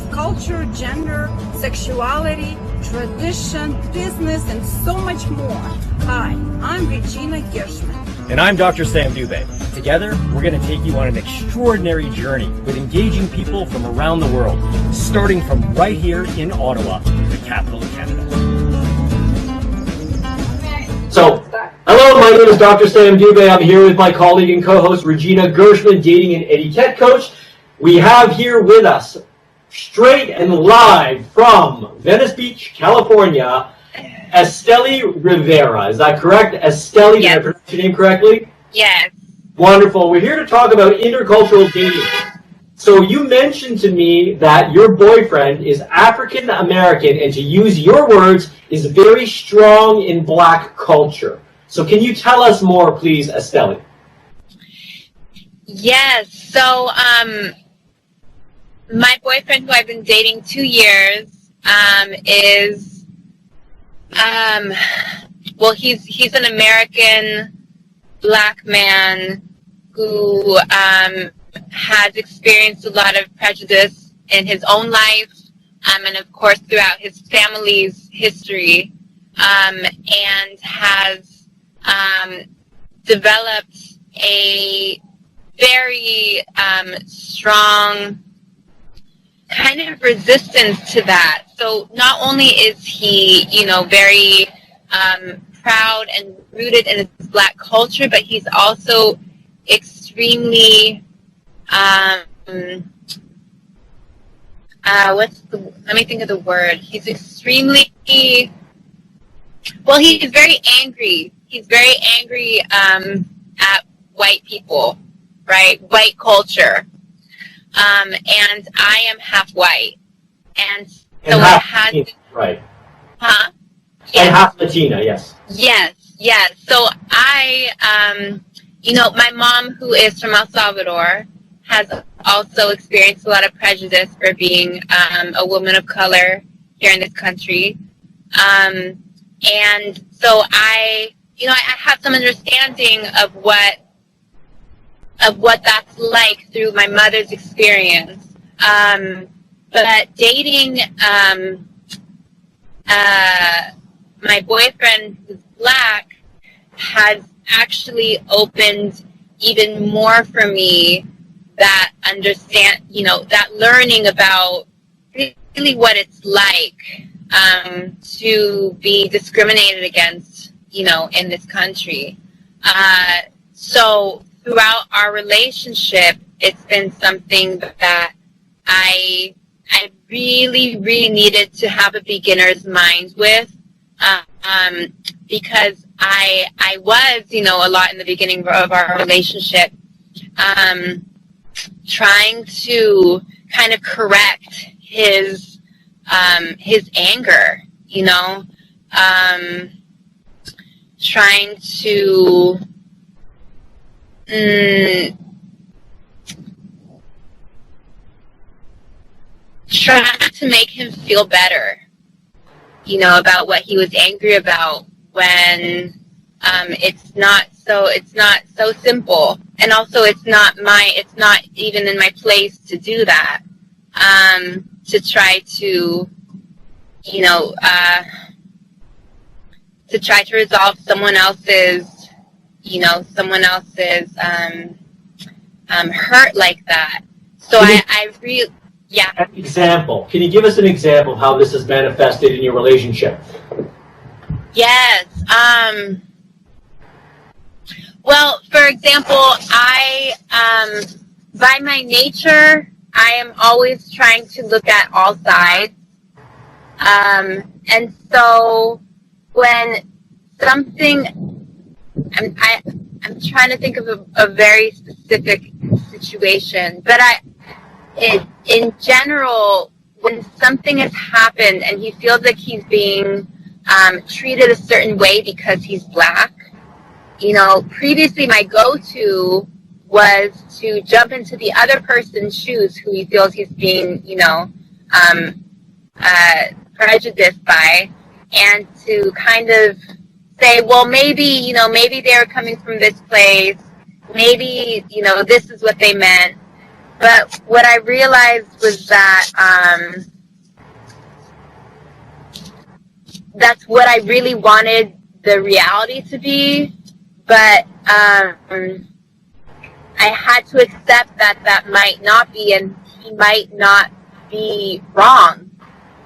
of culture, gender, sexuality, tradition, business, and so much more. Hi, I'm Regina Gershman. And I'm Dr. Sam Dubé. Together, we're going to take you on an extraordinary journey with engaging people from around the world, starting from right here in Ottawa, the capital of Canada. So, hello, my name is Dr. Sam Dubé. I'm here with my colleague and co-host Regina Gershman, dating and etiquette coach. We have here with us, straight and live from Venice Beach, California, Estelle Rivera. Is that correct? Estelle, yes. Did I pronounce your name correctly? Yes. Wonderful. We're here to talk about intercultural dating. So you mentioned to me that your boyfriend is African American, and to use your words, is very strong in Black culture. So can you tell us more, please, Estelle? Yes. So, my boyfriend, who I've been dating 2 years, is, well, he's an American Black man who has experienced a lot of prejudice in his own life, and of course throughout his family's history, and has developed a very strong kind of resistance to that. So not only is he, very proud and rooted in his Black culture, but he's also extremely let me think of the word. He's extremely, well, he's very angry. He's very angry at white people, right? White culture. And I am half white. And so half I had Latina, right. Huh? And Yes. half Latina, yes. Yes. So I, my mom, who is from El Salvador, has also experienced a lot of prejudice for being a woman of color here in this country. And so I have some understanding of what that's like through my mother's experience. But dating my boyfriend who's Black has actually opened even more for me that that learning about really what it's like to be discriminated against, in this country. So throughout our relationship, it's been something that I really, really needed to have a beginner's mind with, because I was, a lot in the beginning of our relationship, trying to kind of correct his anger, trying to make him feel better, about what he was angry about, when it's not so simple, and also it's not even in my place to do that, to try to resolve someone else's hurt like that. So I really, yeah. An example. Can you give us an example of how this has manifested in your relationship? Yes. Well, for example, I, by my nature, I am always trying to look at all sides. And so when something, I'm trying to think of a very specific situation, but in general, when something has happened and he feels like he's being treated a certain way because he's Black, previously my go-to was to jump into the other person's shoes who he feels he's being, prejudiced by, and to kind of say, well, maybe they were coming from this place, maybe, this is what they meant. But what I realized was that that's what I really wanted the reality to be, but I had to accept that that might not be, and he might not be wrong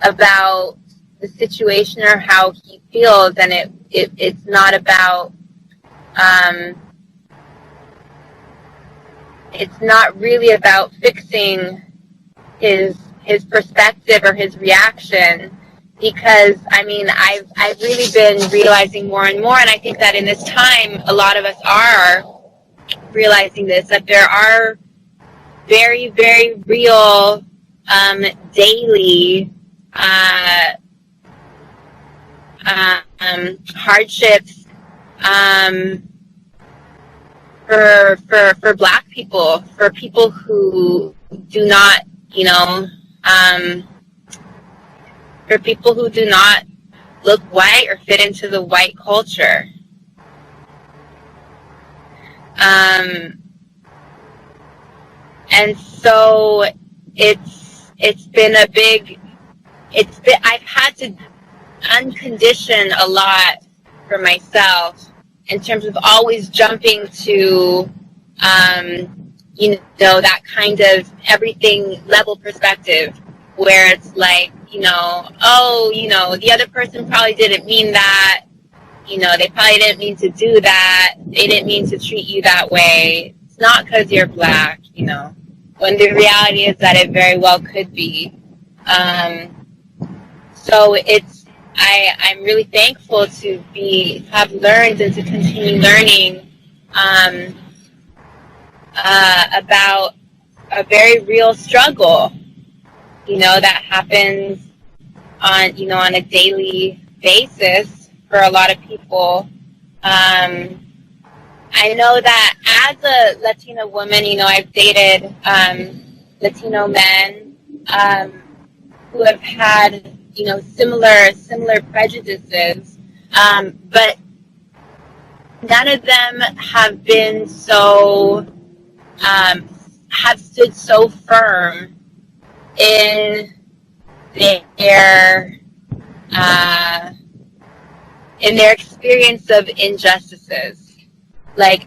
about the situation or how he feels, and it's not about it's not really about fixing his perspective or his reaction, because I mean I've really been realizing more and more, and I think that in this time a lot of us are realizing this, that there are very, very real daily hardships for Black people, for people who do not, for people who do not look white or fit into the white culture. And so it's been a big, I've had to uncondition a lot for myself in terms of always jumping to, that kind of everything level perspective, where it's like, the other person probably didn't mean that, they probably didn't mean to do that, they didn't mean to treat you that way, it's not because you're Black, when the reality is that it very well could be. So I'm really thankful to have learned and to continue learning about a very real struggle, that happens on a daily basis for a lot of people. I know that as a Latina woman, I've dated Latino men who have had similar prejudices, but none of them have been have stood so firm in their experience of injustices. Like,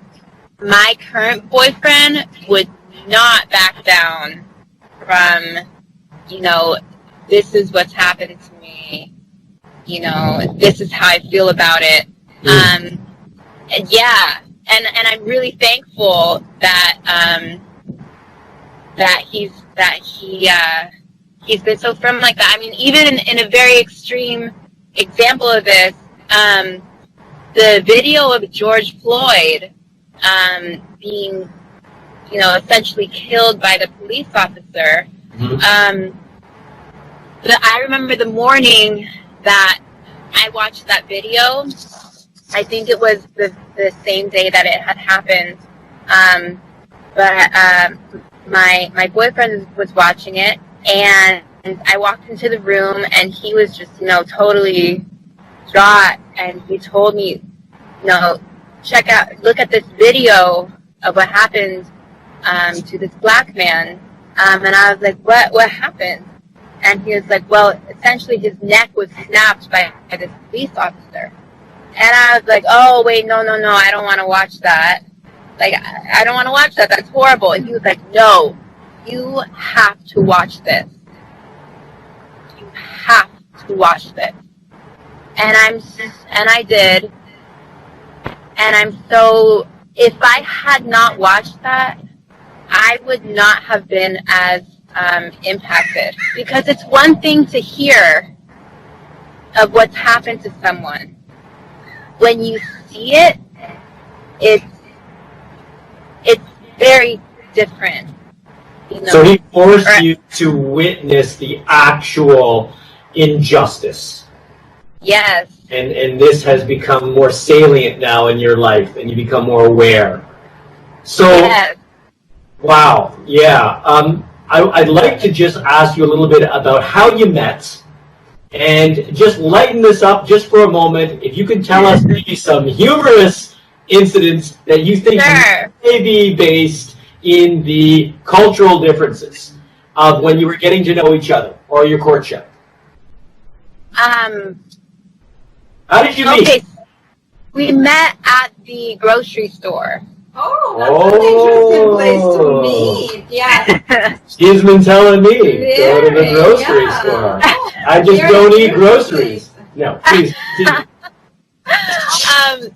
my current boyfriend would not back down from, this is what's happened to me, this is how I feel about it. And I'm really thankful that he's been so firm like that. I mean, even in a very extreme example of this, the video of George Floyd being, essentially killed by the police officer. But I remember the morning that I watched that video. I think it was the same day that it had happened. But my boyfriend was watching it, and I walked into the room, and he was just, totally distraught, and he told me, look at this video of what happened to this Black man. And I was like, what happened? And he was like, well, essentially his neck was snapped by this police officer. And I was like, oh, wait, no, I don't want to watch that. Like, I don't want to watch that. That's horrible. And he was like, no, you have to watch this. You have to watch this. And I did. And if I had not watched that, I would not have been as impacted. Because it's one thing to hear of what's happened to someone. When you see it, it's very different. So he forced you to witness the actual injustice. Yes. And this has become more salient now in your life, and you become more aware. So, yes. Wow, yeah. I'd like to just ask you a little bit about how you met, and just lighten this up just for a moment. If you could tell us maybe some humorous incidents that you think Sure. may be based in the cultural differences of when you were getting to know each other or your courtship? How did you meet? Okay, we met at the grocery store. Oh, that's an interesting place to meet. Yeah. She's been telling me, go to the grocery store. I just don't eat groceries. No, please.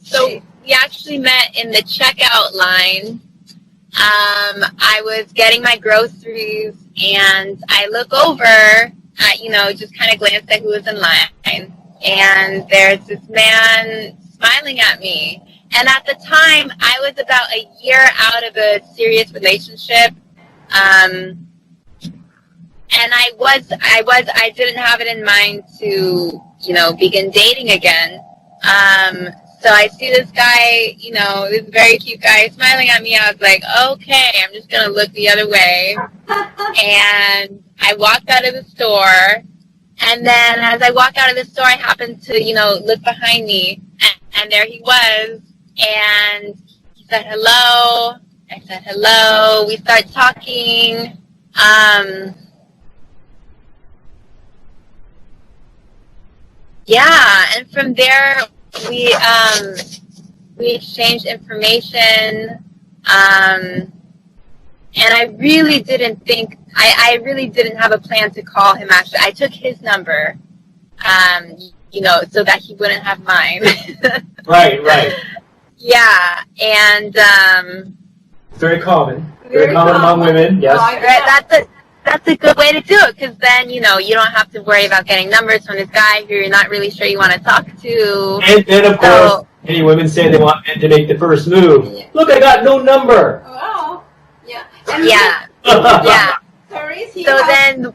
So we actually met in the checkout line. I was getting my groceries, and I look over at, just kind of glanced at who was in line, and there's this man smiling at me. And at the time, I was about a year out of a serious relationship, and I didn't have it in mind to, begin dating again. So I see this guy, this very cute guy smiling at me. I was like, okay, I'm just going to look the other way. And I walked out of the store. And then as I walked out of the store, I happened to, look behind me. And there he was. And he said, hello. I said, hello. We start talking. Yeah, and from there, we exchanged information, and I really didn't think, I really didn't have a plan to call him, actually. I took his number, so that he wouldn't have mine. Right. Yeah, and very common among women, yes. Right, that's a good way to do it, because then, you don't have to worry about getting numbers from this guy who you're not really sure you want to talk to. And then, of course, many women say they want men to make the first move. Yeah. Look, I got no number. Oh, yeah. Yeah. Yeah. Then,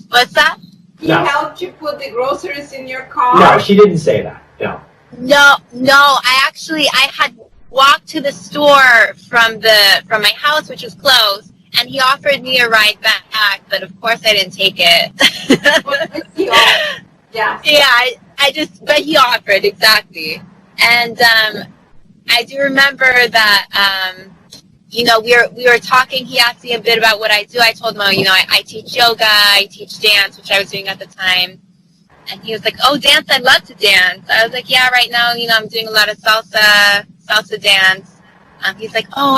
what's that? He helped you put the groceries in your car? No, she didn't say that. No. No, I had walked to the store from my house, which was closed, and he offered me a ride back, but of course I didn't take it. Yeah. Yeah, but he offered, exactly. And I do remember that, we were talking. He asked me a bit about what I do. I told him, I teach yoga, I teach dance, which I was doing at the time. And he was like, oh, dance, I'd love to dance. I was like, yeah, right now, I'm doing a lot of salsa dance. He's like, oh,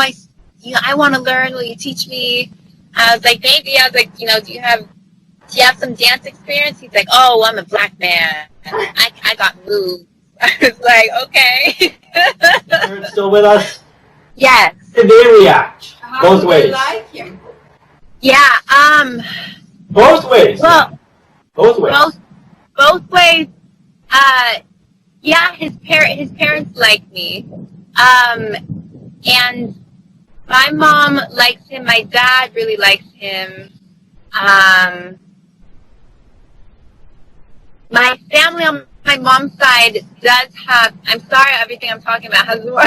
I want to learn. Will you teach me? I was like, maybe. I was like, do you have some dance experience? He's like, oh, I'm a black man. I got moves. I was like, okay. You're still with us? Yes. Did they react? How do you like him? Yeah. Both ways. Well, both ways. Both ways. Yeah. His parents like me. And my mom likes him. My dad really likes him. My family on my mom's side does have, I'm sorry, everything I'm talking about has more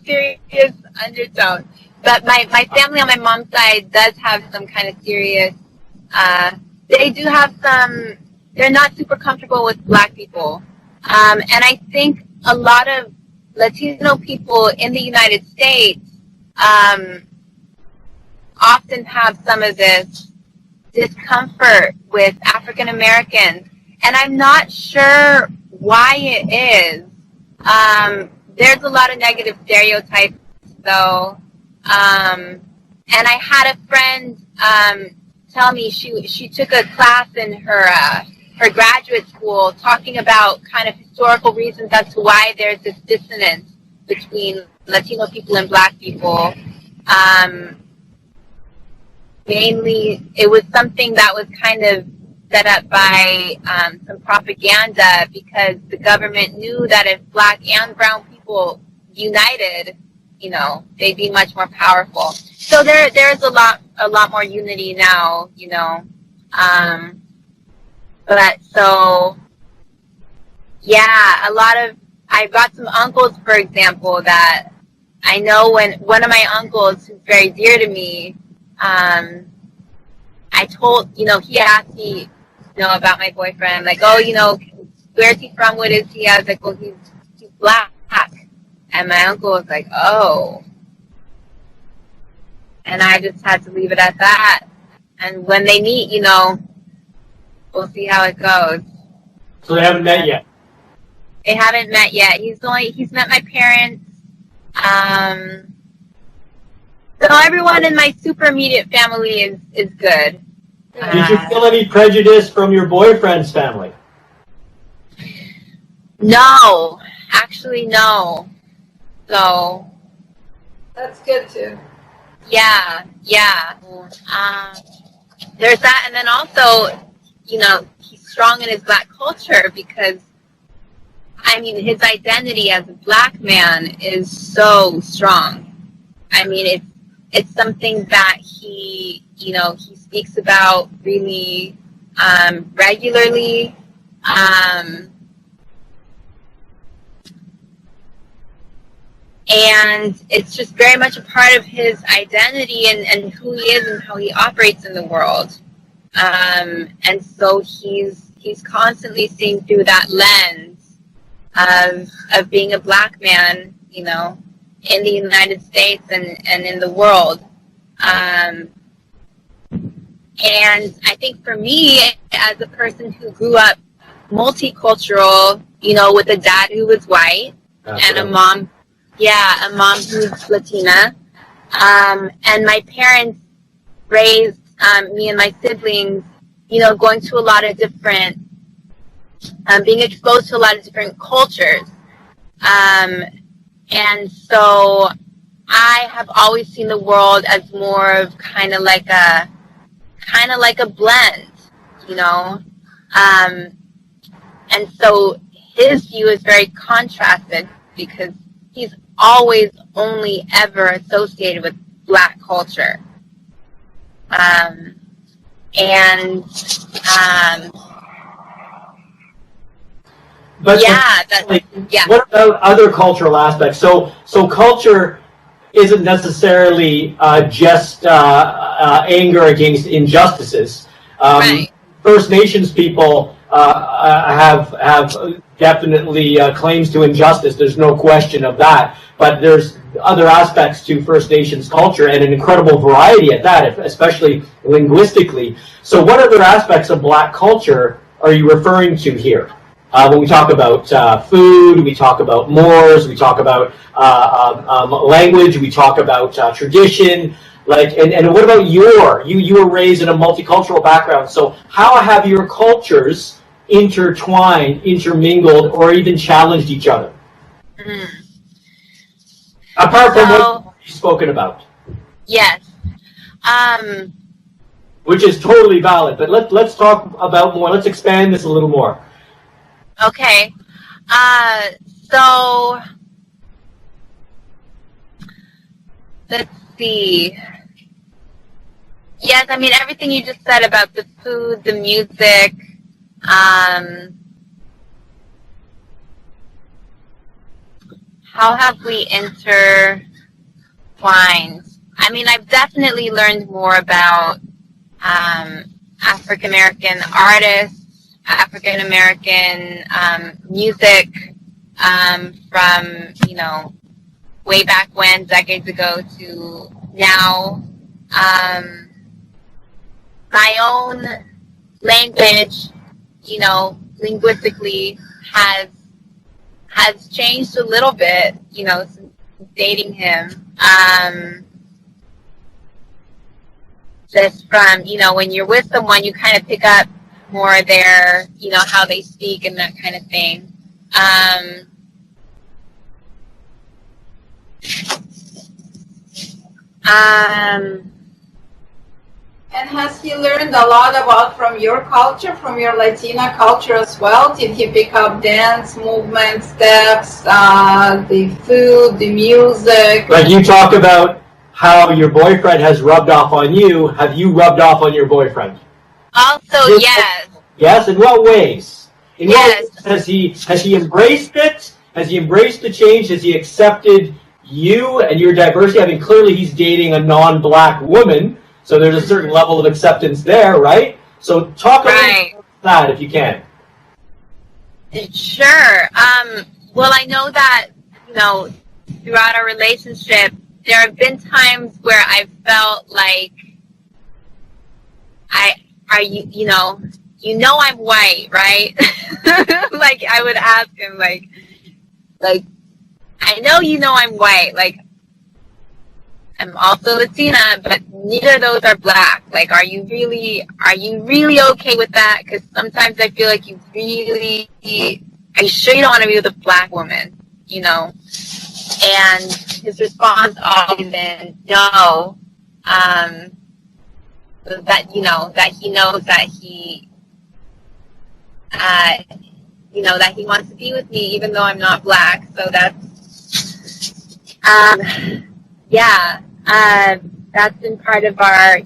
serious undertone. But my family on my mom's side does have some kind of serious, they do have some, they're not super comfortable with black people. And I think a lot of Latino people in the United States often have some of this discomfort with African Americans, and I'm not sure why it is. There's a lot of negative stereotypes, though, and I had a friend tell me she took a class in her graduate school talking about kind of historical reasons as to why there's this dissonance between Latino people and black people. Mainly, it was something that was kind of set up by some propaganda, because the government knew that if black and brown people united, they'd be much more powerful. So there's a lot more unity now, But so, yeah, I've got some uncles, for example, that I know when one of my uncles, who's very dear to me, I told, he asked me, about my boyfriend. I'm like, oh, where's he from? What is he? I was like, well, he's black. And my uncle was like, oh. and I just had to leave it at that. And when they meet, we'll see how it goes. So they haven't met yet? They haven't met yet. He's met my parents. So everyone in my super immediate family is good. Did you feel any prejudice from your boyfriend's family? No, actually no. So That's good too. yeah. There's that, and then also, he's strong in his Black culture because, I mean, his identity as a Black man is so strong. I mean, it's something that he speaks about really regularly. And it's just very much a part of his identity and who he is and how he operates in the world. And so he's constantly seeing through that lens of being a Black man, in the United States and in the world. And I think for me, as a person who grew up multicultural, with a dad who was white and a mom who's Latina, and my parents raised me and my siblings, going to a lot of different, being exposed to a lot of different cultures. And so I have always seen the world as more of kind of like a blend, and so his view is very contrasted because he's always only ever associated with Black culture. But what about other cultural aspects? So culture isn't necessarily just anger against injustices. Right. First Nations people have definitely claims to injustice. There's no question of that. But there's other aspects to First Nations culture and an incredible variety at that, especially linguistically. So what other aspects of Black culture are you referring to here? When we talk about food, we talk about mores, we talk about language, we talk about tradition. And what about you were raised in a multicultural background, so how have your cultures intertwined, intermingled, or even challenged each other? Mm. Apart from what you've spoken about. Yes. Which is totally valid, but let's talk about more. Let's expand this a little more. Okay. So let's see. Yes, I mean, everything you just said about the food, the music, how have we intertwined? I mean, I've definitely learned more about African American artists, African American music from, way back when, decades ago, to now. My own language, linguistically has changed a little bit, since dating him. Just from, when you're with someone, you kind of pick up more their, how they speak and that kind of thing. And has he learned a lot about from your culture, from your Latina culture as well? Did he pick up dance, movement, steps, the food, the music? Like you talk about how your boyfriend has rubbed off on you. Have you rubbed off on your boyfriend? Also, yes. Yes, in what ways? Yes. Has he embraced it? Has he embraced the change? Has he accepted you and your diversity? I mean, clearly he's dating a non-Black woman. So there's a certain level of acceptance there, right? So talk about that if you can. Sure. Well, I know that, throughout our relationship, there have been times where I felt like you know I'm white, right? Like I would ask him like I know I'm white, like I'm also Latina, but neither of those are black. Like, are you really okay with that? Because sometimes I feel like are you sure you don't want to be with a black woman? You know? And his response always been no. That he knows that he wants to be with me, even though I'm not black. So that's that's been part of our,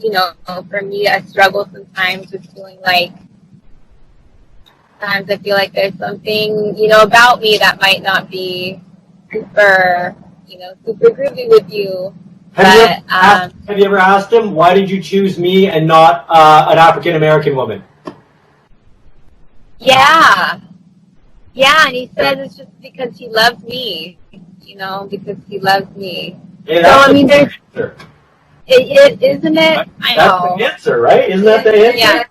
for me, a struggle sometimes with feeling like, sometimes I feel like there's something, about me that might not be super groovy with you. Have you ever asked him, why did you choose me and not an African-American woman? Yeah, and he says it's just because he loves me, because he loves me. Hey, so, I mean, there's... Answer. Isn't it? I know. That's the answer, right? Isn't that the answer? Yeah.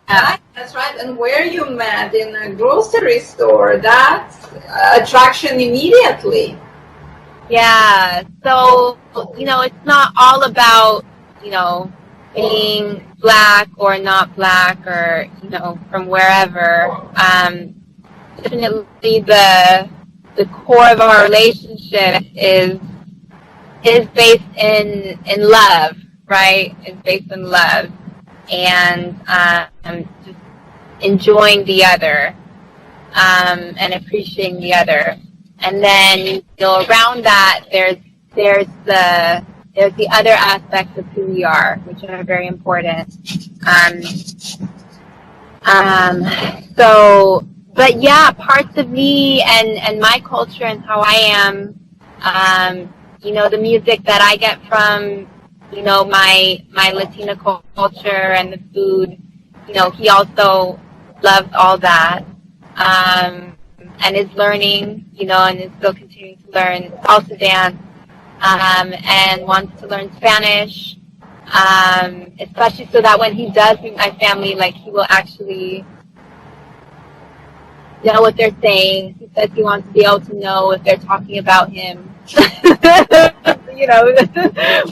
That's right. And where you met in a grocery store, that's attraction immediately. Yeah. So, it's not all about, being black or not black or, from wherever. Definitely the core of our relationship is based in love, right? It's based in love and just enjoying the other and appreciating the other. And then around that there's the other aspects of who we are, which are very important. But yeah, parts of me and my culture and how I am, the music that I get from, my Latina culture and the food, he also loves all that, and is learning, and is still continuing to learn salsa dance, and wants to learn Spanish, especially so that when he does meet my family, like, he will actually know what they're saying. He says he wants to be able to know if they're talking about him.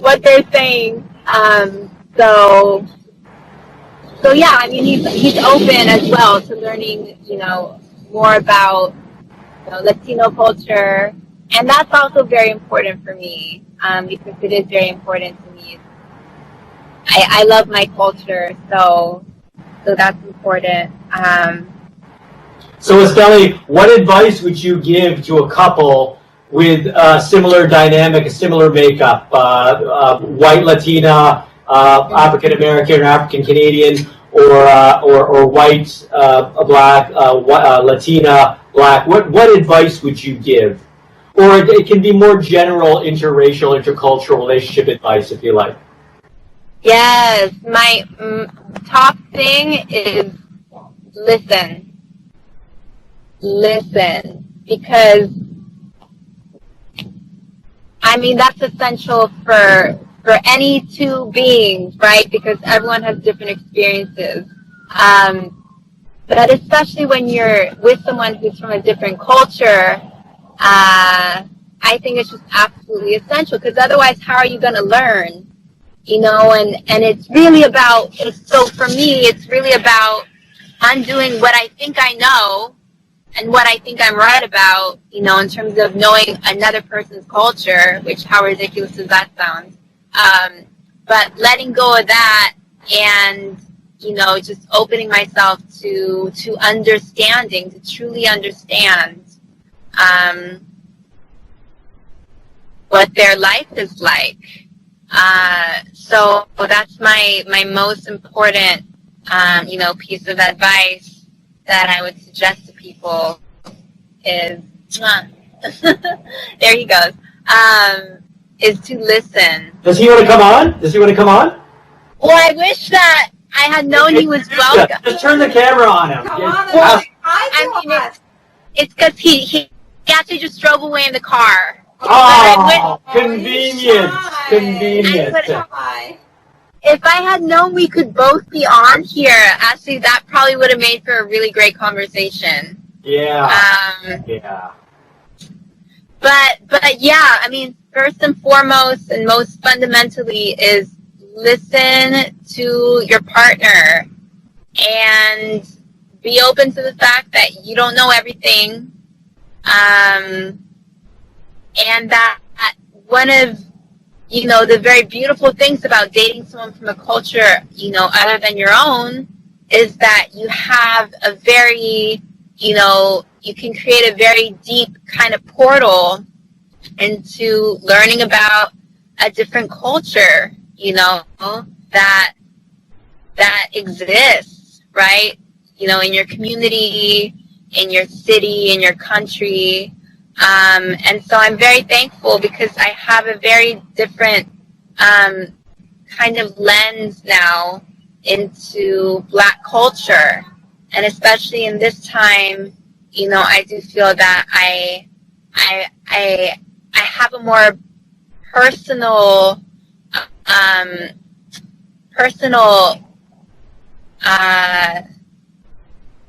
What they're saying. So yeah, I mean, he's open as well to learning, more about Latino culture, and that's also very important for me, because it is very important to me. I love my culture, so that's important. So, Estelle, what advice would you give to a couple with a similar dynamic, a similar makeup, white Latina, African American or African Canadian, or white, black, Latina, black? What advice would you give? Or it can be more general interracial, intercultural relationship advice, if you like. Yes, my top thing is listen, because I mean that's essential for any two beings, right? Because everyone has different experiences, but especially when you're with someone who's from a different culture, I think it's just absolutely essential, because otherwise how are you going to learn? And it's really about, so for me, it's really about undoing what I think I know and what I think I'm right about, in terms of knowing another person's culture, which, how ridiculous does that sound? But letting go of that and, just opening myself to understanding, to truly understand what their life is like. So that's my most important, piece of advice that I would suggest to people is, there he goes, is to listen. Does he want to come on? Well, I wish that I had known he was welcome. Just turn the camera on him. Come on, I mean, it's because he actually just drove away in the car. Oh, convenient. Convenient. If I had known we could both be on here, actually, that probably would have made for a really great conversation. Yeah. Yeah. But yeah, I mean, first and foremost and most fundamentally is listen to your partner and be open to the fact that you don't know everything. And that one of, the very beautiful things about dating someone from a culture, other than your own, is that you have a very, you can create a very deep kind of portal into learning about a different culture, that exists, right? In your community, in your city, in your country. And so I'm very thankful because I have a very different kind of lens now into Black culture. And especially in this time, I do feel that I have a more personal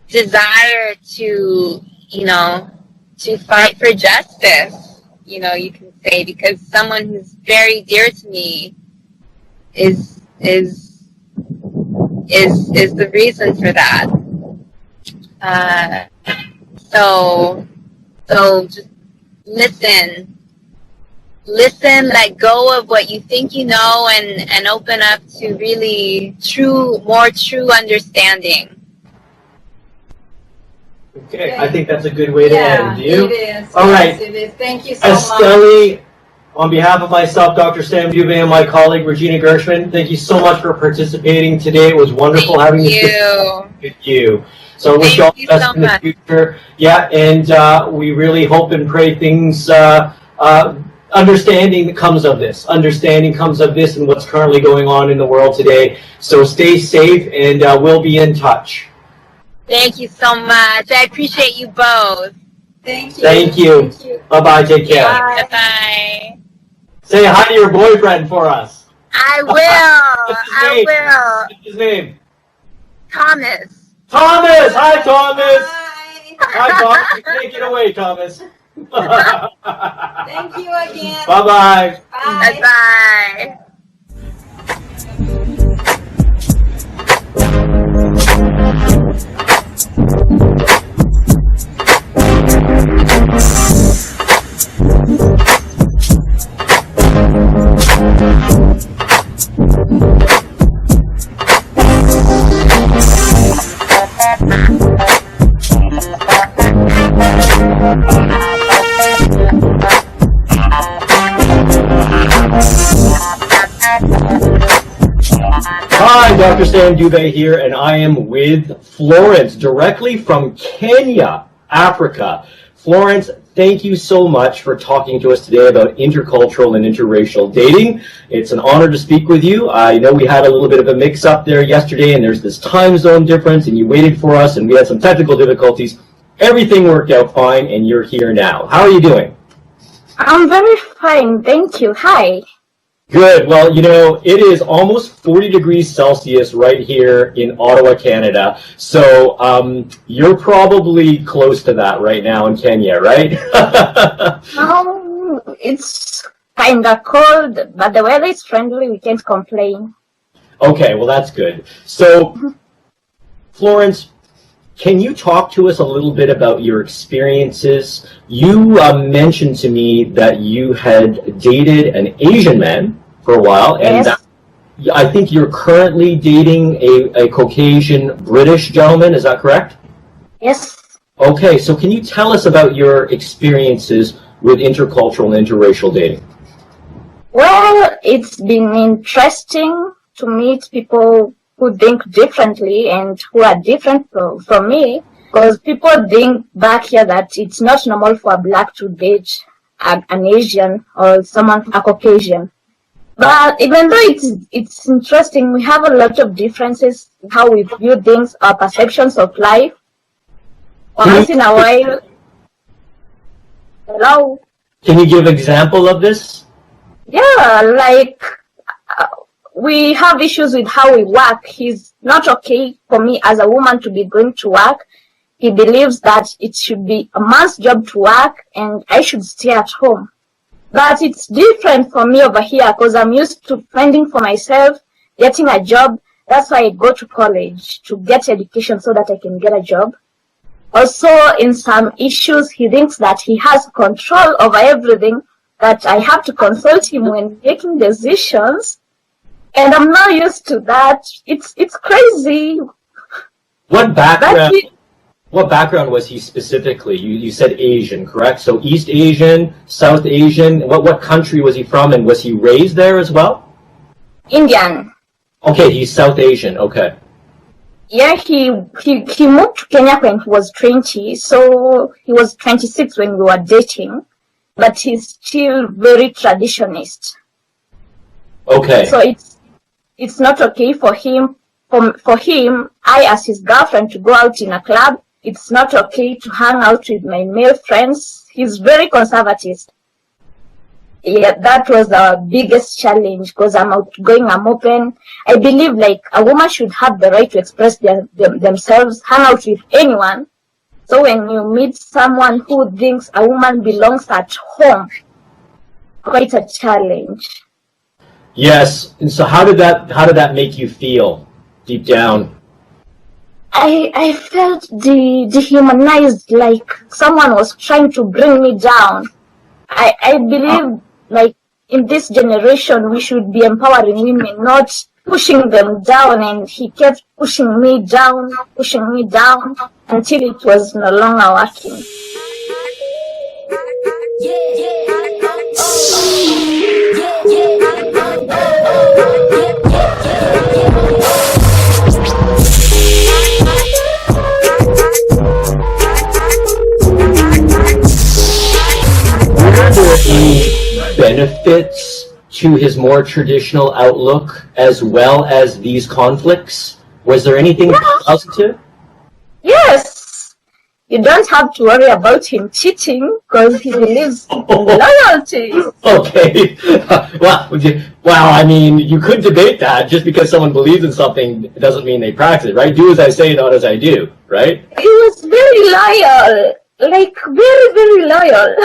desire to, to fight for justice, you can say, because someone who's very dear to me is the reason for that. So just listen, let go of what you think you know, and open up to really more true understanding. Okay, I think that's a good way to end. Do you? It is. All right. Yes, it is. Thank you so Estelle, much. on behalf of myself, Dr. Sam Dubé, and my colleague, Regina Gershman, thank you so much for participating today. It was wonderful having this discussion with you. So wish you all the best in the future. Yeah, and we really hope and pray things, understanding comes of this. Understanding comes of this and what's currently going on in the world today. So stay safe, and we'll be in touch. Thank you so much. I appreciate you both. Thank you. Thank you. Bye-bye. Take care. Bye-bye. Say hi to your boyfriend for us. I will. I will. What's his name? Thomas. Thomas! Hi, Thomas! Bye. Hi, Thomas. Take it away, Thomas. Thank you again. Bye-bye. Bye. Bye-bye. Hi, Dr. Sam Dubé here, and I am with Florence, directly from Kenya, Africa. Florence, thank you so much for talking to us today about intercultural and interracial dating. It's an honor to speak with you. I know we had a little bit of a mix-up there yesterday, and there's this time zone difference, and you waited for us, and we had some technical difficulties. Everything worked out fine, and you're here now. How are you doing? I'm very fine, thank you. Hi. Good. Well, it is almost 40 degrees Celsius right here in Ottawa, Canada. So you're probably close to that right now in Kenya, right? It's kind of cold, but the weather is friendly. We can't complain. Okay, well, that's good. So, Florence, can you talk to us a little bit about your experiences? You mentioned to me that you had dated an Asian man for a while, and yes. I think you're currently dating a Caucasian British gentleman, is that correct? Yes. Okay, so can you tell us about your experiences with intercultural and interracial dating? Well, it's been interesting to meet people who think differently and who are different from me, because people think back here that it's not normal for a Black to date an Asian or a Caucasian. But even though it's interesting, we have a lot of differences in how we view things, our perceptions of life. Once in a while. Hello? Can you give an example of this? Yeah, like we have issues with how we work. He's not okay for me as a woman to be going to work. He believes that it should be a man's job to work and I should stay at home. But it's different for me over here because I'm used to fending for myself, getting a job. That's why I go to college, to get education so that I can get a job. Also, in some issues, he thinks that he has control over everything, that I have to consult him when making decisions. And I'm not used to that. It's crazy. What background was he specifically? You said Asian, correct? So East Asian, South Asian. What country was he from, and was he raised there as well? Indian. Okay, he's South Asian. Okay. Yeah, he moved to Kenya when he was 20, so he was 26 when we were dating, but he's still very traditionist. Okay. So it's not okay for him. For him, I as his girlfriend to go out in a club. It's not okay to hang out with my male friends. He's very conservative. Yeah, that was the biggest challenge because I'm outgoing, I'm open. I believe like a woman should have the right to express themselves, hang out with anyone. So when you meet someone who thinks a woman belongs at home, quite a challenge. Yes. And so how did that make you feel deep down? I felt dehumanized, like someone was trying to bring me down. I believe like in this generation we should be empowering women, not pushing them down, and he kept pushing me down until it was no longer working. Were there any benefits to his more traditional outlook as well as these conflicts? Was there anything positive? Yes. You don't have to worry about him cheating because he believes in loyalty. Okay. Well, I mean, you could debate that. Just because someone believes in something doesn't mean they practice it, right? Do as I say, not as I do, right? He was very loyal, like very, very loyal.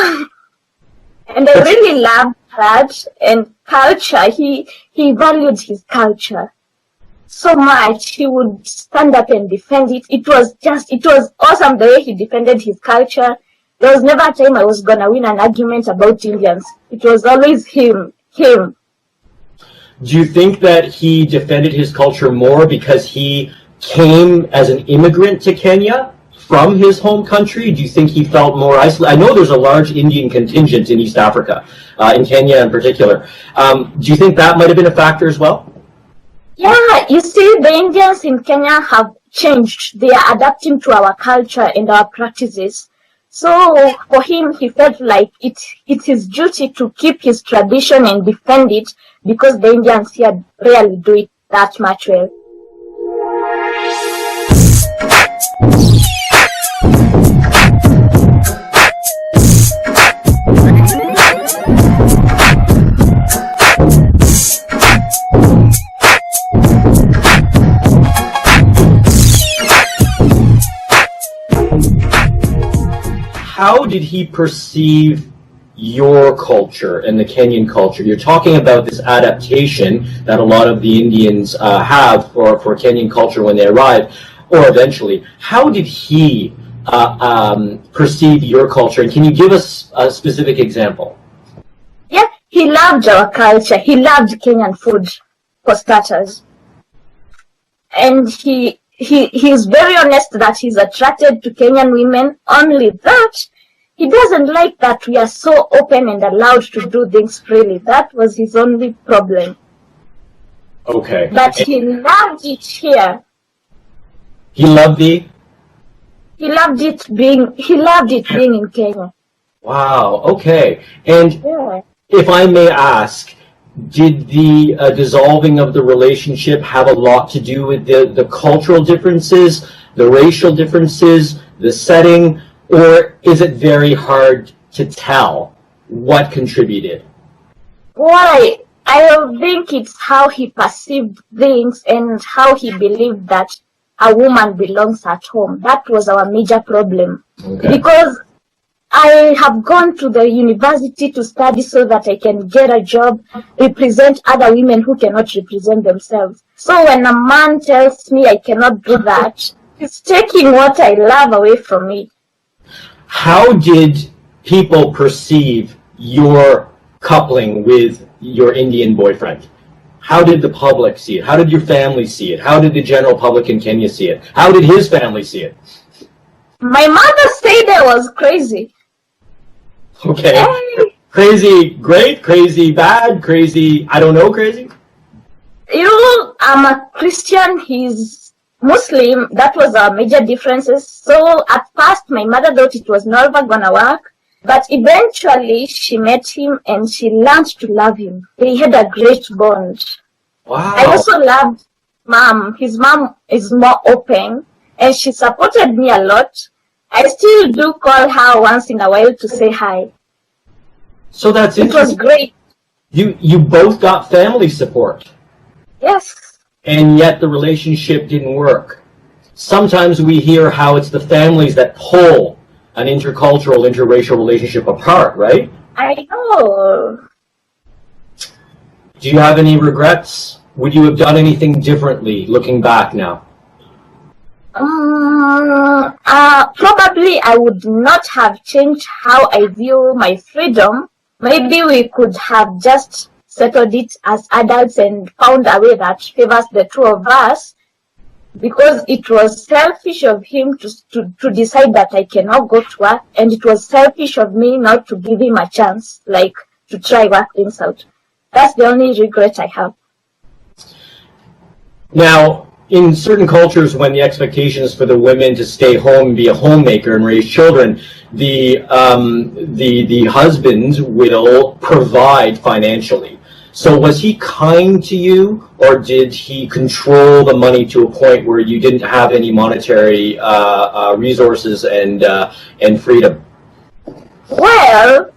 And I really loved that. And culture, he valued his culture so much. He would stand up and defend it. It was awesome the way he defended his culture. There was never a time I was gonna win an argument about Indians. It was always him. Do you think that he defended his culture more because he came as an immigrant to Kenya from his home country? Do you think he felt more isolated? I know there's a large Indian contingent in East Africa, in Kenya in particular. Do you think that might have been a factor as well? Yeah, you see, the Indians in Kenya have changed. They are adapting to our culture and our practices. So for him, he felt like it's his duty to keep his tradition and defend it because the Indians here rarely do it that much well. How did he perceive your culture and the Kenyan culture? You're talking about this adaptation that a lot of the Indians have for Kenyan culture when they arrive, or eventually. How did he perceive your culture? And can you give us a specific example? Yeah, he loved our culture. He loved Kenyan food, for starters. And he's very honest that he's attracted to Kenyan women. Only that he doesn't like that we are so open and allowed to do things freely. That was his only problem. Okay. But he loved it here. He loved it being in Kenya. Wow. Okay. And yeah. If I may ask, did the dissolving of the relationship have a lot to do with the cultural differences, the racial differences, the setting, or is it very hard to tell what contributed? Why? I think it's how he perceived things and how he believed that a woman belongs at home. That was our major problem. Okay. Because I have gone to the university to study so that I can get a job, represent other women who cannot represent themselves. So when a man tells me I cannot do that, he's taking what I love away from me. How did people perceive your coupling with your Indian boyfriend? How did the public see it? How did your family see it? How did the general public in Kenya see it? How did his family see it? My mother said I was crazy. Okay. Hey. Crazy great, crazy bad, crazy I don't know crazy? You know, I'm a Christian, he's Muslim. That was our major differences. So at first my mother thought it was never gonna work. But eventually she met him and she learned to love him. They had a great bond. Wow. I also loved mom. His mom is more open and she supported me a lot. I still do call her once in a while to say hi. So that's It was interesting. great. You both got family support, Yes. and yet the relationship didn't work. Sometimes we hear how it's the families that pull an intercultural, interracial relationship apart, right? I know. Do you have any regrets? Would you have done anything differently looking back now? Probably I would not have changed how I view my freedom. Maybe we could have just settled it as adults and found a way that favors the two of us, because it was selfish of him to decide that I cannot go to work, and it was selfish of me not to give him a chance, like to try work things out. That's the only regret I have. Now, in certain cultures, when the expectation is for the women to stay home and be a homemaker and raise children, the husband will provide financially. So was he kind to you, or did he control the money to a point where you didn't have any monetary resources and freedom? Well,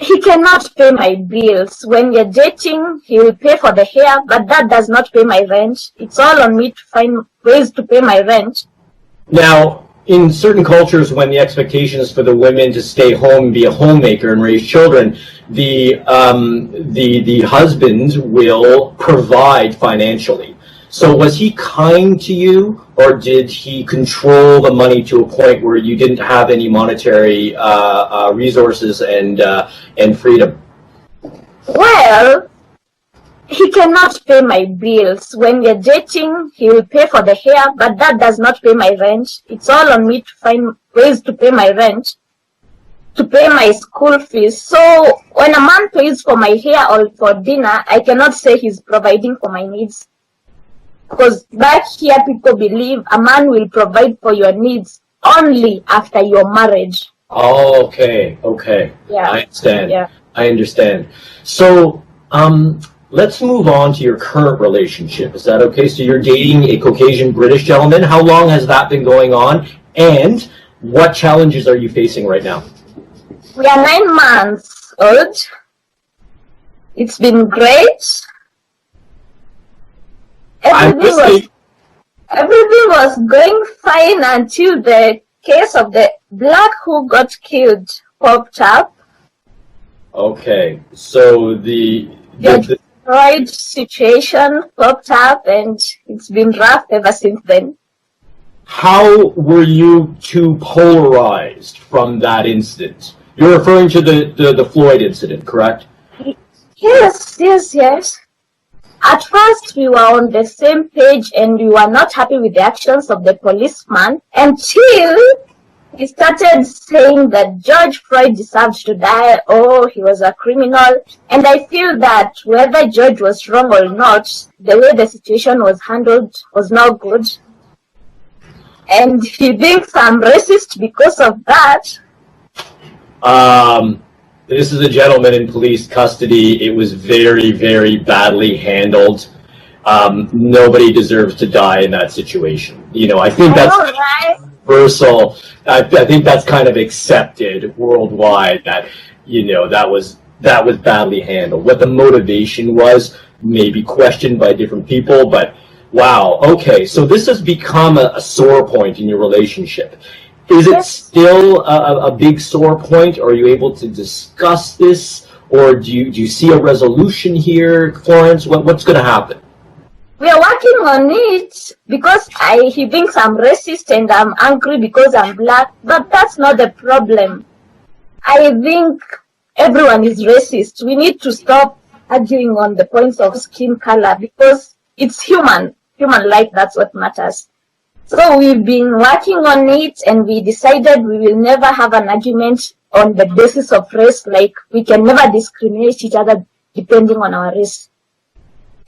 he cannot pay my bills. When we're dating, he will pay for the hair, but that does not pay my rent. It's all on me to find ways to pay my rent. Now, in certain cultures, when the expectation is for the women to stay home and be a homemaker and raise children, the husband will provide financially. So was he kind to you, or did he control the money to a point where you didn't have any monetary resources and freedom? Well, he cannot pay my bills. When we're dating, he will pay for the hair, but that does not pay my rent. It's all on me to find ways to pay my rent, to pay my school fees. So when a man pays for my hair or for dinner, I cannot say he's providing for my needs. Because back here, people believe a man will provide for your needs only after your marriage. Oh, okay. Yeah. I understand. Yeah. I understand. So, let's move on to your current relationship. Is that okay? So you're dating a Caucasian British gentleman. How long has that been going on? And what challenges are you facing right now? We are 9 months old. It's been great. Everything was going fine until the case of the black who got killed popped up. Okay, so the Freud situation popped up, and it's been rough ever since then. How were you two polarized from that incident? You're referring to the Floyd incident, correct? Yes. At first, we were on the same page and we were not happy with the actions of the policeman until he started saying that George Floyd deserved to die, he was a criminal. And I feel that whether George was wrong or not, the way the situation was handled was not good. And he thinks I'm racist because of that. This is a gentleman in police custody. It was very, very badly handled. Nobody deserves to die in that situation. I think that's universal. I think that's kind of accepted worldwide that, that was badly handled. What the motivation was, maybe questioned by different people, but wow, okay, so this has become a sore point in your relationship. Is it still a big sore point? Or are you able to discuss this? Or do you see a resolution here, Florence? What's going to happen? We are working on it because he thinks I'm racist and I'm angry because I'm black, but that's not the problem. I think everyone is racist. We need to stop arguing on the points of skin color because it's human life, that's what matters. So we've been working on it and we decided we will never have an argument on the basis of race, like we can never discriminate each other depending on our race.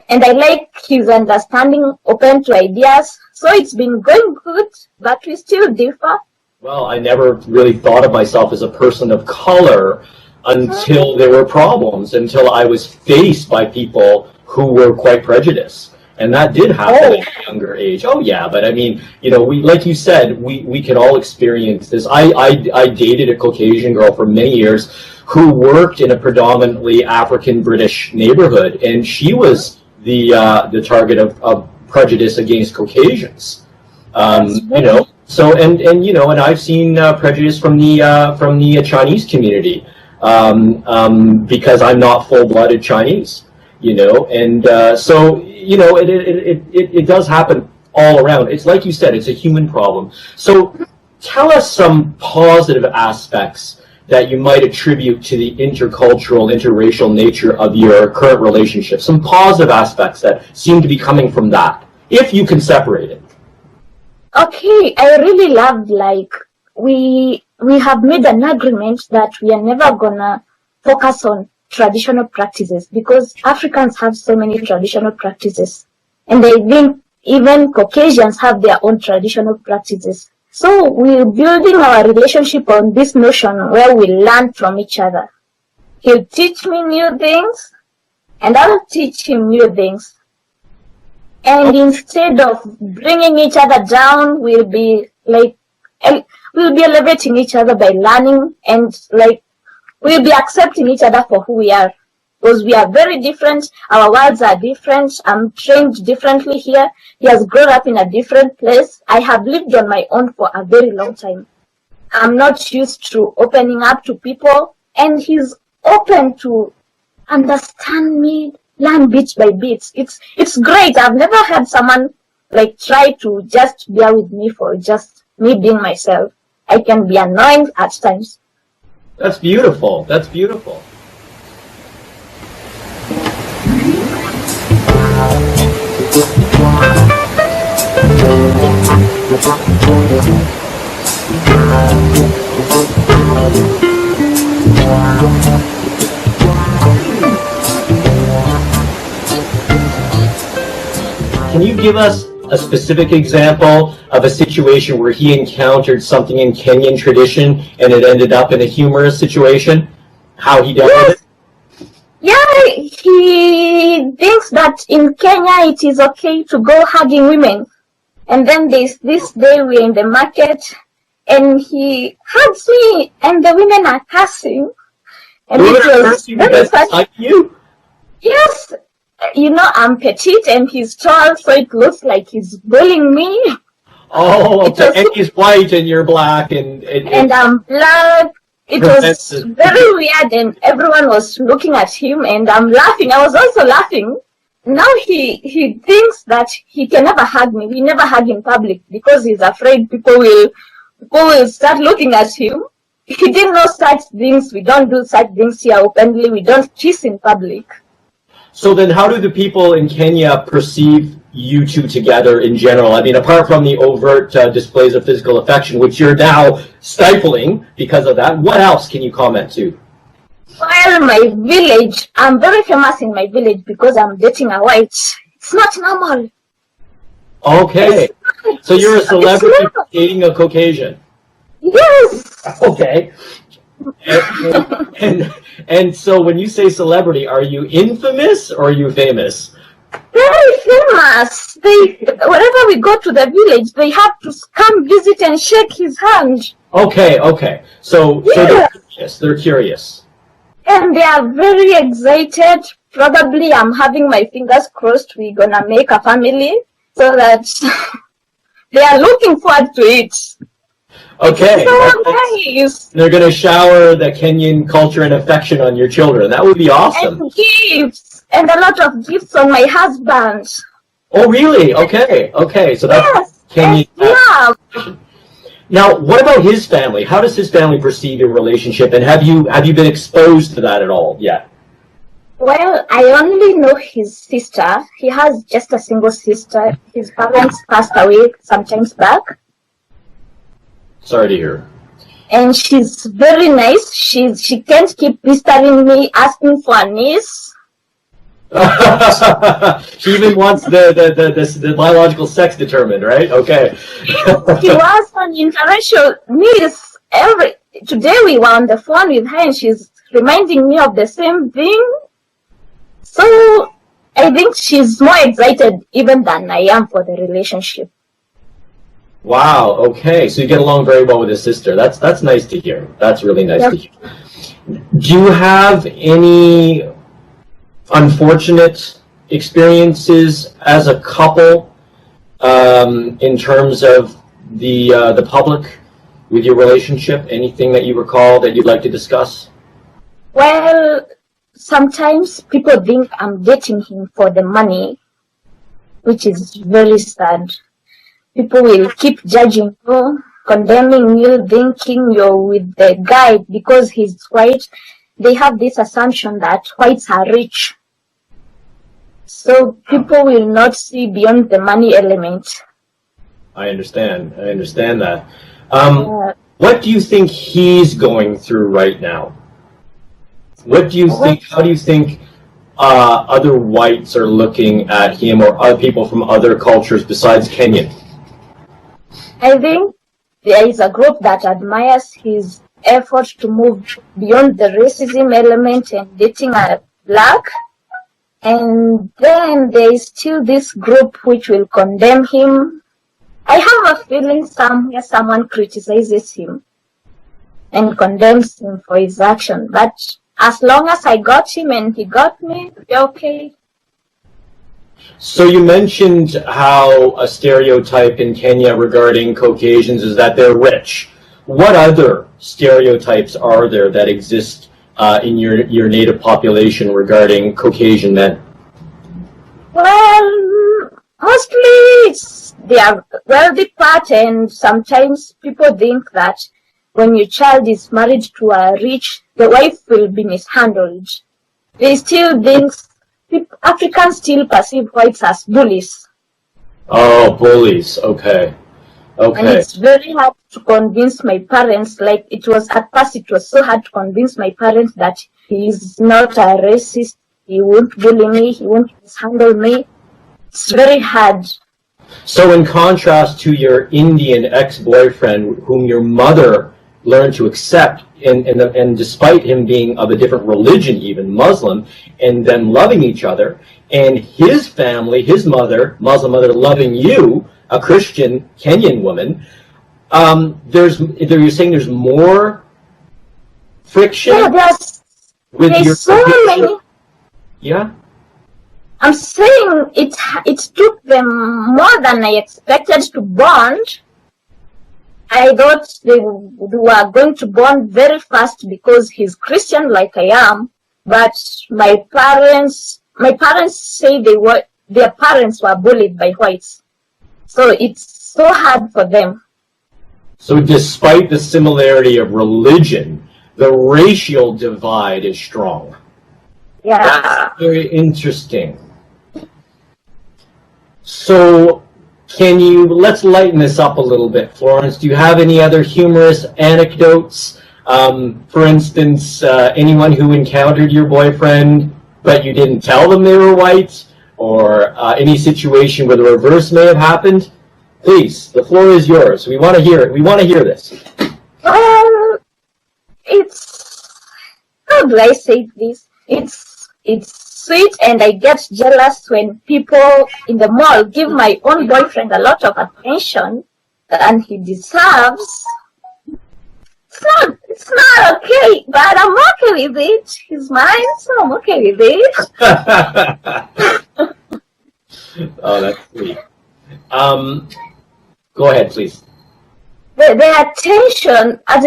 And I like his understanding, open to ideas. So it's been going good, but we still differ. Well, I never really thought of myself as a person of color until there were problems, until I was faced by people who were quite prejudiced. And that did happen at a younger age. Oh, yeah, but I mean, we, like you said, we can all experience this. I dated a Caucasian girl for many years who worked in a predominantly African-British neighborhood, and she was the target of prejudice against Caucasians. So and I've seen prejudice from the Chinese community because I'm not full-blooded Chinese, so it does happen all around. It's like you said, it's a human problem. So tell us some positive aspects that you might attribute to the intercultural, interracial nature of your current relationship. Some positive aspects that seem to be coming from that, if you can separate it. Okay, I really loved, we have made an agreement that we are never gonna focus on traditional practices because Africans have so many traditional practices. And I think even Caucasians have their own traditional practices. So we're building our relationship on this notion where we learn from each other. He'll teach me new things and I'll teach him new things. And instead of bringing each other down, we'll be elevating each other by learning and we'll be accepting each other for who we are. Because we are very different, our worlds are different, I'm trained differently here, he has grown up in a different place, I have lived on my own for a very long time. I'm not used to opening up to people, and he's open to understand me, learn bit by bit. It's great. I've never had someone try to just bear with me for just me being myself. I can be annoying at times. That's beautiful. That's beautiful. Can you give us a specific example of a situation where he encountered something in Kenyan tradition and it ended up in a humorous situation? How he dealt with it? Yeah, he thinks that in Kenya it is okay to go hugging women. And then this day we're in the market and he hugs me and the women are cursing. And it was very such, you? Yes, I'm petite and he's tall, so it looks like he's bullying me. Oh, okay. And he's white and you're black and I'm black. It was very weird and everyone was looking at him and I'm laughing. I was also laughing. Now he thinks that he can never hug me. We never hug in public because he's afraid people will start looking at him. He didn't know such things. We don't do such things here openly. We don't kiss in public. So then how do the people in Kenya perceive you two together in general? I mean, apart from the overt displays of physical affection, which you're now stifling because of that, what else can you comment to? Well, my village, I'm very famous in my village because I'm dating a white. It's not normal. Okay. So you're a celebrity dating a Caucasian? Yes. Okay. And so when you say celebrity, are you infamous or are you famous? Very famous. Whenever we go to the village, they have to come visit and shake his hand. Okay. So they're curious. And they are very excited. Probably I'm having my fingers crossed we're gonna make a family so that they are looking forward to it. Okay. So nice. They're going to shower the Kenyan culture and affection on your children. That would be awesome. And gifts. And a lot of gifts on my husband. Oh, really? Okay. Okay. So that's Kenyan. Yeah. Now, what about his family? How does his family perceive your relationship? And have you been exposed to that at all yet? Well, I only know his sister. He has just a single sister. His parents passed away some times back. Sorry to hear. And she's very nice. She can't keep pestering me, asking for a niece. She even wants the biological sex determined, right? Okay. She was an interracial niece. Today we were on the phone with her and she's reminding me of the same thing. So I think she's more excited even than I am for the relationship. Wow. Okay. So you get along very well with his sister. That's nice to hear. That's really nice to hear. Do you have any unfortunate experiences as a couple in terms of the public with your relationship? Anything that you recall that you'd like to discuss? Well, sometimes people think I'm dating him for the money, which is very sad. People will keep judging you, condemning you, thinking you're with the guy because he's white. They have this assumption that whites are rich. So people will not see beyond the money element. I understand that. What do you think he's going through right now? What do you think? How do you think other whites are looking at him, or other people from other cultures besides Kenyan? I think there is a group that admires his effort to move beyond the racism element and dating a black. And then there is still this group which will condemn him. I have a feeling somewhere someone criticizes him and condemns him for his action. But as long as I got him and he got me, we're okay. So you mentioned how a stereotype in Kenya regarding Caucasians is that they're rich. What other stereotypes are there that exist in your native population regarding Caucasian men? Well, mostly they are wealthy part, and sometimes people think that when your child is married to a rich, the wife will be mishandled. They still think Africans still perceive whites as bullies. Oh, bullies. Okay. And it's very hard to convince my parents, like it was at first, it was so hard to convince my parents that he is not a racist, he won't bully me, he won't mishandle me. It's very hard. So in contrast to your Indian ex-boyfriend, whom your mother learned to accept, and despite him being of a different religion, even Muslim, and them loving each other, and his family, his mother, Muslim mother, loving you, a Christian Kenyan woman, you're saying there's more friction? Yeah, there's so many. Yeah? I'm saying it took them more than I expected to bond. I thought they were going to bond very fast because he's Christian like I am, but my parents say their parents were bullied by whites. So it's so hard for them. So despite the similarity of religion, the racial divide is strong. Yeah. That's very interesting. So let's lighten this up a little bit, Florence. Do you have any other humorous anecdotes? For instance, anyone who encountered your boyfriend, but you didn't tell them they were white, or any situation where the reverse may have happened? Please, the floor is yours. We want to hear it. We want to hear this. How do I say this? It's sweet, and I get jealous when people in the mall give my own boyfriend a lot of attention and he deserves. It's not okay, but I'm okay with it. He's mine, so I'm okay with it. Oh, that's sweet. Go ahead, please. The attention, I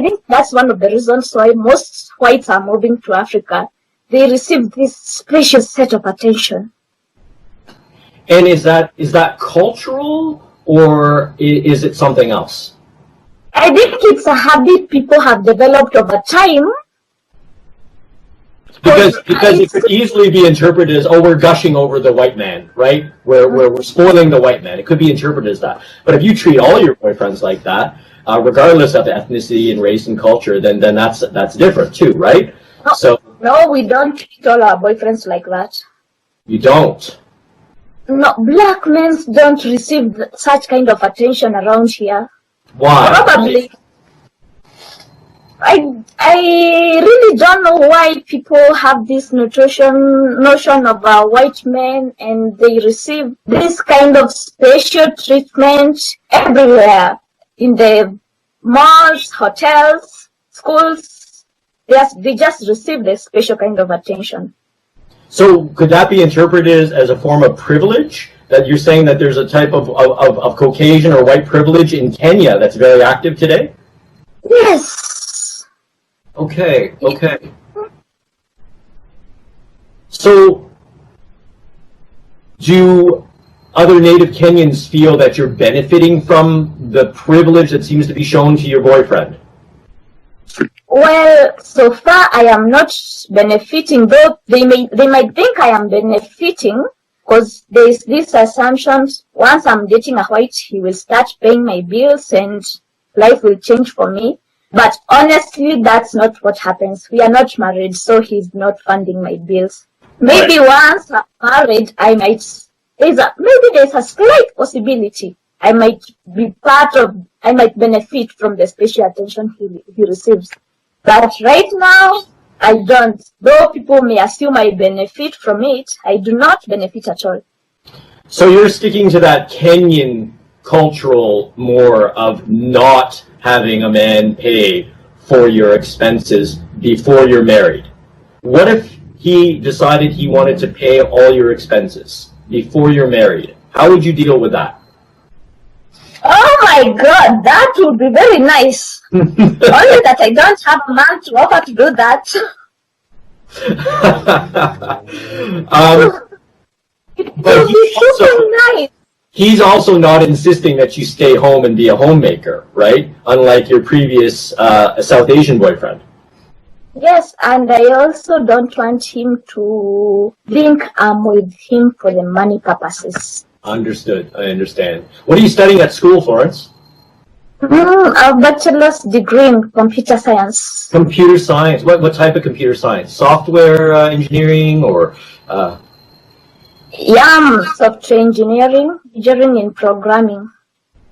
think that's one of the reasons why most whites are moving to Africa. They receive this special set of attention. And is that cultural, or is it something else? I think it's a habit people have developed over time. Because it could easily be interpreted as, oh, we're gushing over the white man, right? We're spoiling the white man. It could be interpreted as that. But if you treat all your boyfriends like that, regardless of ethnicity and race and culture, then that's different too, right? No, we don't treat all our boyfriends like that. You don't? No, black men don't receive such kind of attention around here. Why? Probably. I really don't know why people have this notion of white men, and they receive this kind of special treatment everywhere, in the malls, hotels, schools. They just receive this special kind of attention. So could that be interpreted as a form of privilege? That you're saying that there's a type of Caucasian or white privilege in Kenya that's very active today? Yes. Okay. So do other native Kenyans feel that you're benefiting from the privilege that seems to be shown to your boyfriend? Well, so far I am not benefiting, though they might think I am benefiting, because there is this assumption, once I'm dating a white, he will start paying my bills and life will change for me. But honestly, that's not what happens. We are not married, so he's not funding my bills. Maybe once I'm married, maybe there's a slight possibility I might benefit from the special attention he receives. But right now, I don't. Though people may assume I benefit from it, I do not benefit at all. So you're sticking to that Kenyan cultural more of not having a man pay for your expenses before you're married. What if he decided he wanted to pay all your expenses before you're married? How would you deal with that? Oh my God, that would be very nice. Only that I don't have a man to offer to do that. But he's also not insisting that you stay home and be a homemaker, right? Unlike your previous South Asian boyfriend. Yes, and I also don't want him to think I'm with him for the money purposes. Understood. I understand. What are you studying at school, Florence? A bachelor's degree in computer science. Computer science. What type of computer science? Software engineering or? Software engineering, majoring in programming.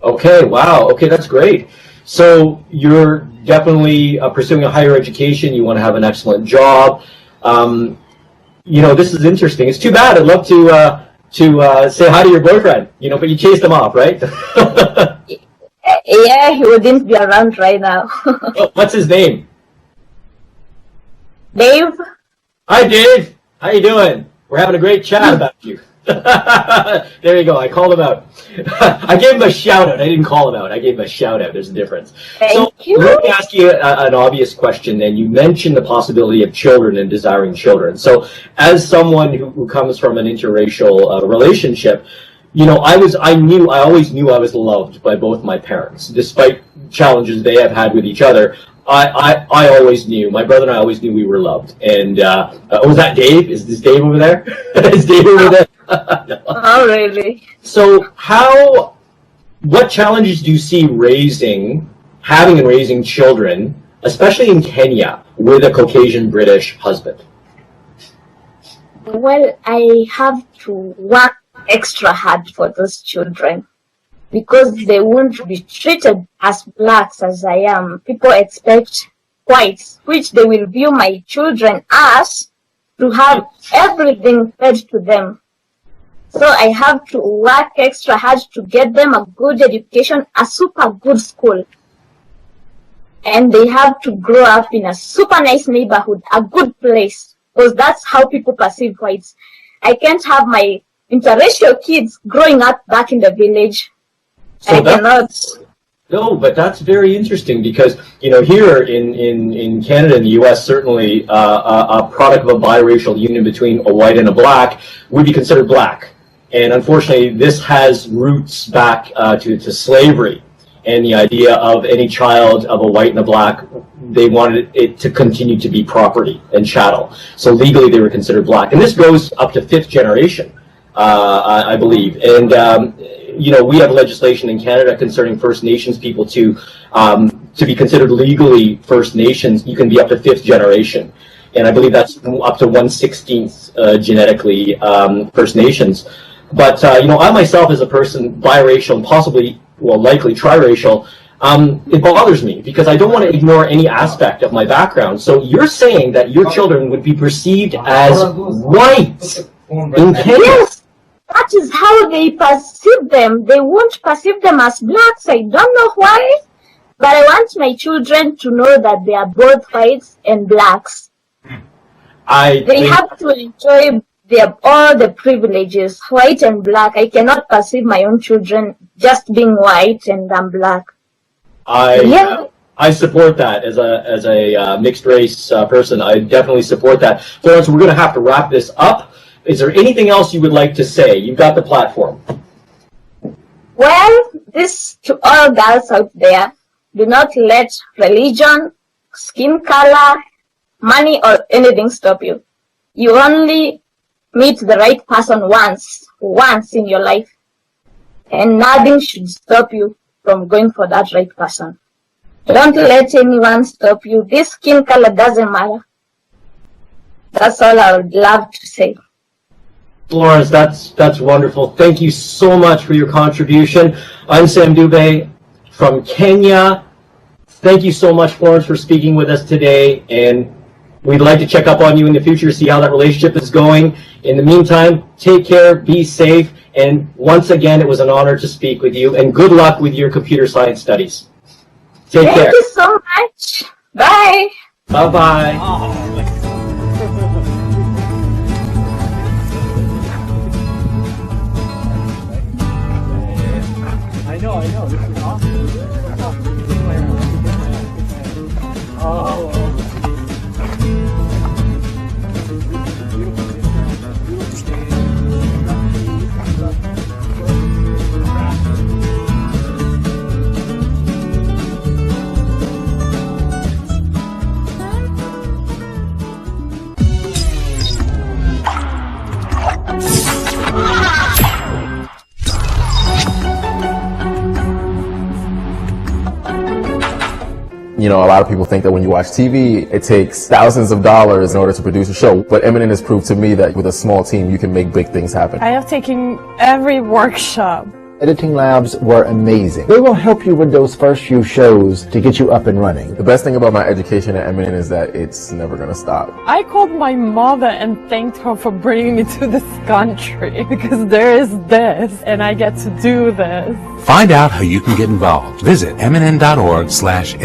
Okay. Wow. Okay, that's great. So you're definitely pursuing a higher education. You want to have an excellent job. This is interesting. It's too bad. I'd love to say hi to your boyfriend, but you chased him off, right? Yeah, he wouldn't be around right now. What's his name? Dave. Hi, Dave. How you doing? We're having a great chat about you. There you go. I called him out. I gave him a shout out. I didn't call him out. I gave him a shout out. There's a difference. Thank you. Let me ask you an obvious question then. You mentioned the possibility of children and desiring children. So as someone who comes from an interracial relationship, I always knew I was loved by both my parents, despite challenges they have had with each other. I always knew, my brother and I always knew we were loved. And, was that Dave? Is this Dave over there? Is Dave over there? No. Oh, really? So what challenges do you see having and raising children, especially in Kenya, with a Caucasian British husband? Well, I have to work extra hard for those children, because they won't be treated as blacks as I am. People expect whites, which they will view my children as, to have everything fed to them. So I have to work extra hard to get them a good education, a super good school. and they have to grow up in a super nice neighborhood, a good place, because that's how people perceive whites. I can't have my interracial kids growing up back in the village. So I cannot. No, but that's very interesting because, here in Canada and the U.S., certainly a product of a biracial union between a white and a black would be considered black. And unfortunately, this has roots back to slavery and the idea of any child of a white and a black, they wanted it to continue to be property and chattel. So legally, they were considered black. And this goes up to fifth generation, I believe. And we have legislation in Canada concerning First Nations people to be considered legally First Nations. You can be up to fifth generation, and I believe that's up to 1/16 genetically First Nations. But I myself, as a person biracial and possibly, likely triracial, it bothers me because I don't want to ignore any aspect of my background. So you're saying that your children would be perceived as white in Kenya? Yes. That is how they perceive them. They won't perceive them as blacks. I don't know why, but I want my children to know that they are both whites and blacks. They have to enjoy all the privileges, white and black. I cannot perceive my own children just being white and I'm black. I support that as a mixed race person. I definitely support that. Florence, we're going to have to wrap this up. Is there anything else you would like to say? You've got the platform. Well, this to all girls out there, do not let religion, skin color, money, or anything stop you. You only meet the right person once in your life, and nothing should stop you from going for that right person. Don't let anyone stop you. This skin color doesn't matter. That's all I would love to say. Florence, that's wonderful. Thank you so much for your contribution. I'm Sam Dubé from Kenya. Thank you so much, Florence, for speaking with us today, and we'd like to check up on you in the future, see how that relationship is going. In the meantime, take care, be safe, and once again, it was an honor to speak with you, and good luck with your computer science studies. Take care. Thank you so much. Bye. Bye-bye. I know. This is awesome. Oh. A lot of people think that when you watch TV, it takes thousands of dollars in order to produce a show. But Eminent has proved to me that with a small team, you can make big things happen. I have taken every workshop. Editing labs were amazing. They will help you with those first few shows to get you up and running. The best thing about my education at Eminent is that it's never going to stop. I called my mother and thanked her for bringing me to this country because there is this and I get to do this. Find out how you can get involved. Visit mnn.org/education.